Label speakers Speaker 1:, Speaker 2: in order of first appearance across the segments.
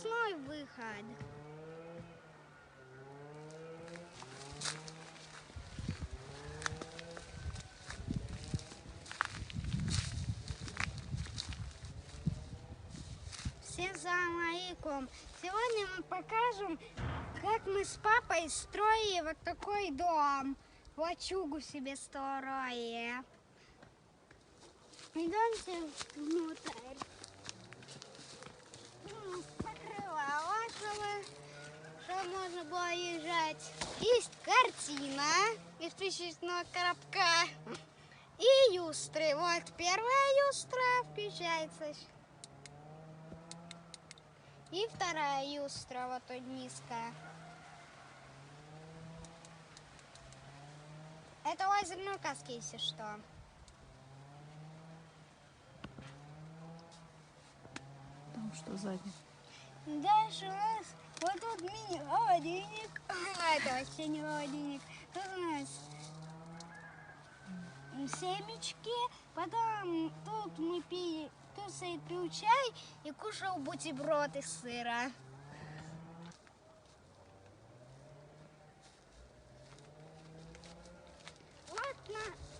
Speaker 1: запасной выход. Всем салам алейкум. Сегодня мы покажем, как мы с папой строили вот такой дом. Лачугу себе строили. Идемте внутрь. Покрывало, чтобы можно было лежать. Есть картина из спичечного коробка. И люстры. Вот первая люстра включается. И вторая люстра, вот тут низкая. Это лазерная указка, если что.
Speaker 2: Там что сзади?
Speaker 1: Дальше у нас вот тут мини-холодильник. Это вообще не холодильник. Тут у нас семечки. Потом тут мы пили, тут пил чай и кушал бутерброд из сыра.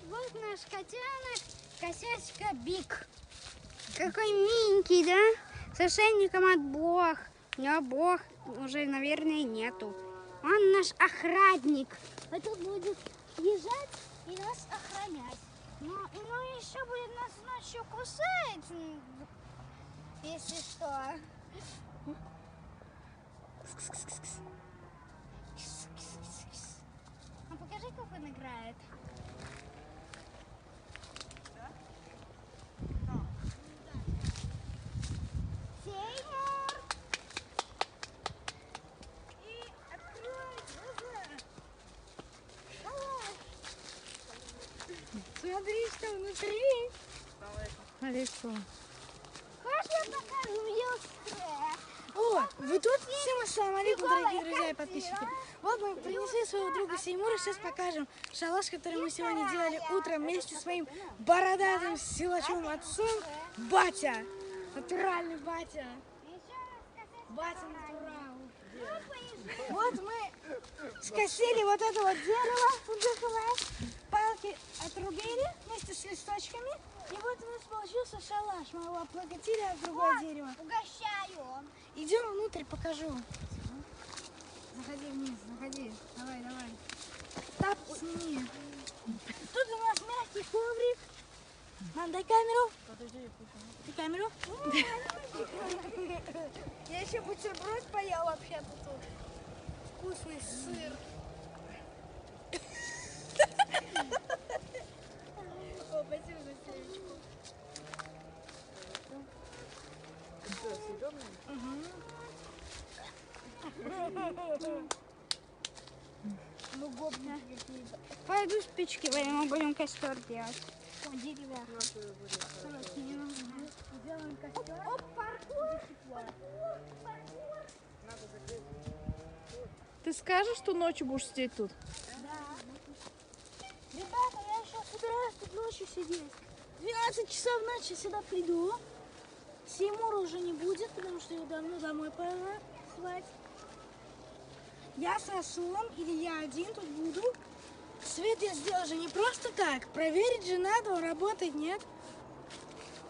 Speaker 1: Вот наш котенок, косячка Биг. Какой миленький, да? С ошейником от блох. У него блох уже, наверное, нету. Он наш охранник. Он тут будет лежать и нас охранять. Но еще будет нас ночью кусать, если что. А покажи, как он играет. Смотри, что внутри.
Speaker 2: Алейкум.
Speaker 1: Хочешь, я покажу люстры?
Speaker 3: О, вы тут? Всем ассалам алейкум, дорогие друзья и подписчики. Вот мы принесли своего друга Сеймура. Сейчас покажем шалаш, который мы сегодня делали утром вместе с своим бородатым силачевым отцом. Батя. Натуральный батя. Батя натурал. Вот мы скосили вот это вот дерево фундуковое. Палки отрубили вместе с листочками. И вот у нас получился шалаш. Мы его облаготили от другого дерева.
Speaker 1: Угощаю.
Speaker 3: Идем внутрь, покажу. Заходи вниз, заходи. Давай, давай. Тап сними. Тут у нас мягкий коврик. Мам, дай камеру. Ты камеру? Я еще бутерброд поел вообще-то тут. Вкусный сыр. О, спасибо за серечку. Ну, гопники какие-то.
Speaker 1: Пойду спички возьму, будем костер делать.
Speaker 3: О, дерево. Сделаем костер.
Speaker 1: Оп, паркур.
Speaker 2: Ты скажешь, что ночью будешь сидеть тут?
Speaker 3: Да. Ребята, я еще собираюсь тут ночью сидеть. 12 часов ночи сюда приду. Сеймура уже не будет, потому что его давно домой пора слать. Я с Расулом или я один тут буду. Свет я сделал же не просто так. Проверить же надо, он работает, нет?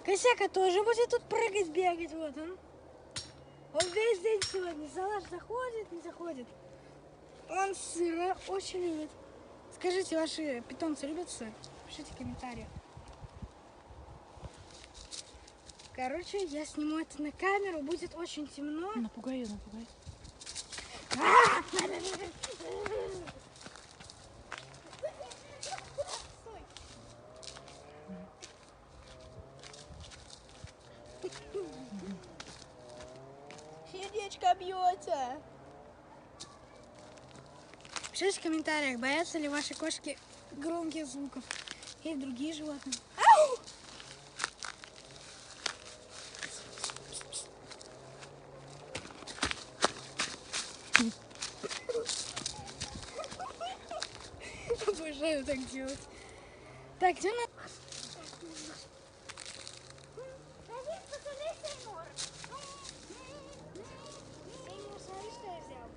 Speaker 3: Косяка тоже будет тут прыгать, бегать. Вот он. Он весь день сегодня. Салаш заходит, не заходит. Он сыра очень любит. Скажите, ваши питомцы любят сыр? Пишите в комментариях. Короче, я сниму это на камеру, будет очень темно.
Speaker 2: Напугай ее, напугай.
Speaker 3: Сердечко бьется. Пишите в комментариях, боятся ли ваши кошки громких звуков или другие животные. Ау! Обожаю так делать. Так, где на... Смотри, что я взял.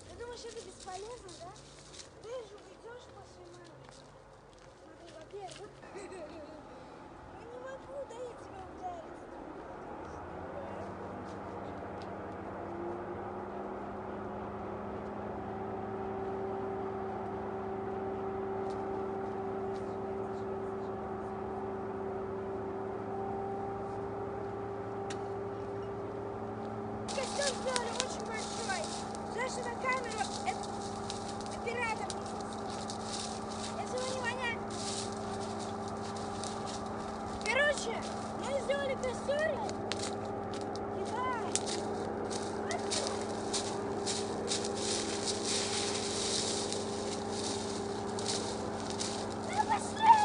Speaker 3: Ты думаешь, это бесполезно, да? Ты же уйдешь после мамы. Смотри, во-первых. Я не могу, да, я тебя ударить. Костюм сделали очень большой. Знаешь, что на камеру оператор не заснял. Если вы не понять. Короче, мы сделали костер. Кидай. Да пошли!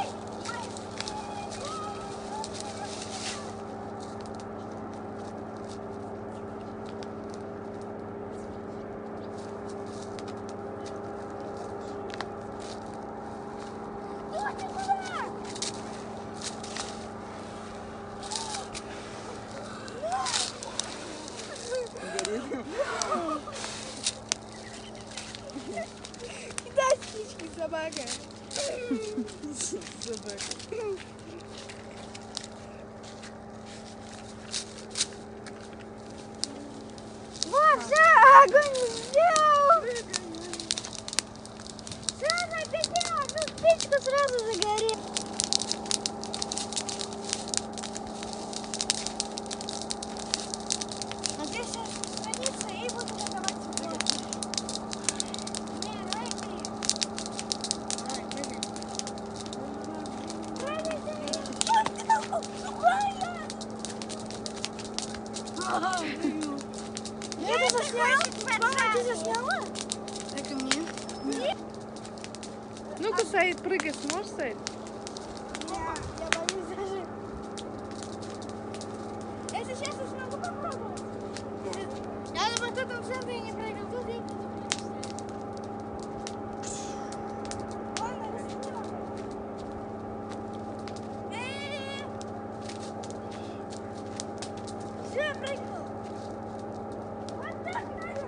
Speaker 3: Кидай птички, собака. Вот, все, огонь взял. Сразу опять одну спичку сразу загорела. Надеюсь, сейчас сохранится и буду продавать тепло. Не, давай ты. Давай, прыгай. Прыгай ты. Я это заснял? Мама, ты засняла?
Speaker 1: Это мне.
Speaker 2: Ну-ка, Саид, прыгай, сможешь, Саид?
Speaker 3: Я боюсь даже. Если сейчас я смогу попробовать. Я думаю, кто там в центре не прыгал, тут я буду. Ладно, растянем. Все, я прыгнул. Вот так надо.